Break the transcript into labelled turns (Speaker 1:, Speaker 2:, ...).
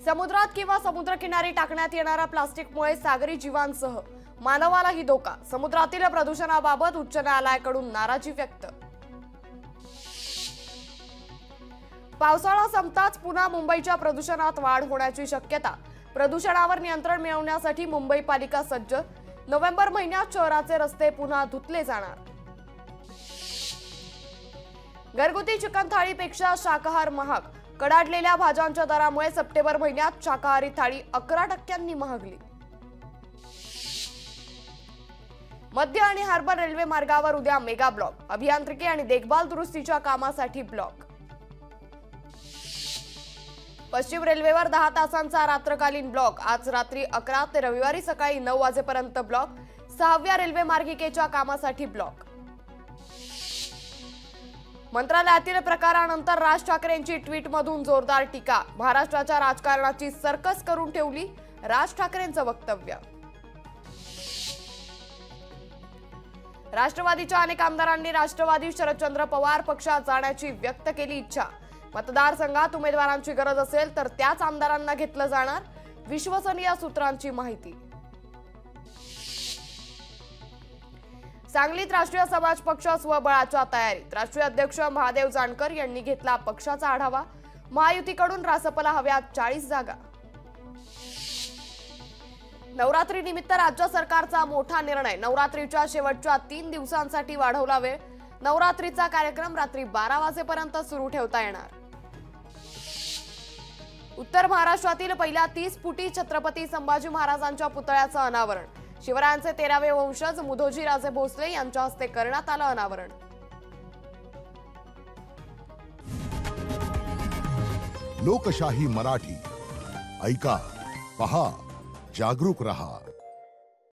Speaker 1: समुद्रात किंवा समुद्रकिनारी टाकण्यात येणाऱ्या प्लास्टिकमुळे सागरी जीवांसह मानवालाही धोका। समुद्रातील प्रदूषणाबाबत उच्च न्यायालयाकडून नाराजी व्यक्त। पावसाळा संपताच पुन्हा मुंबईच्या प्रदूषणात वाढ होण्याची शक्यता। प्रदूषणावर नियंत्रण मिळवण्यासाठी मुंबई पालिका सज्ज। नोव्हेंबर महिन्यात शहराचे रस्ते पुन्हा धुतले जाणार। घरगुती चिकन थाळीपेक्षा शाकाहार महाग। कडाडलेल्या भाज्यांच्या दरामुळे सप्टेंबर महिन्यात शाकाहारी थाळी 11% महागली। मध्य आणि हार्बर रेल्वे मार्गावर उद्या मेगा ब्लॉक। अभियांत्रिकी आणि देखभाल दुरुस्तीच्या कामासाठी ब्लॉक। पश्चिम रेल्वेवर 10 तासांचा रात्रकालीन ब्लॉक। आज रात्री 11 ते रविवारी सकाळी 9 वाजेपर्यंत ब्लॉक। 6व्या रेल्वे मार्गिकेच्या कामासाठी ब्लॉक। मंत्रालयातील प्रकारानंतर राज ठाकरेंची ट्विटमधून जोरदार टीका। महाराष्ट्राच्या राजकारणाची सर्कस करून ठेवली, राज ठाकरेंचं वक्तव्य। राष्ट्रवादीच्या अनेक आमदारांनी राष्ट्रवादी शरदचंद्र पवार पक्षात जाण्याची व्यक्त केली इच्छा। मतदारसंघात उमेदवारांची गरज असेल तर त्याच आमदारांना घेतलं जाणार, विश्वसनीय सूत्रांची माहिती। सांगलीत राष्ट्रीय समाज पक्ष स्वबळाच्या तयारीत। राष्ट्रीय अध्यक्ष महादेव जानकर यांनी घेतला पक्षाचा आढावा। महायुतीकडून रासपला हव्यात 40 जागा। नवरात्री निमित्त राज्य सरकारचा मोठा निर्णय। नवरात्रीच्या शेवटच्या 3 दिवसांसाठी वाढवला वेळ। नवरात्रीचा कार्यक्रम रात्री 12 वाजेपर्यंत सुरू ठेवता येणार। उत्तर महाराष्ट्रातील पहिल्या 30 फुटी छत्रपती संभाजी महाराजांच्या पुतळ्याचं अनावरण। शिवरायांचे 13वे वंशज मुधोजी राजे भोसले यांच्या हस्ते करण्यात आलं अनावरण।
Speaker 2: लोकशाही मराठी ऐका, पहा, जागरूक रहा।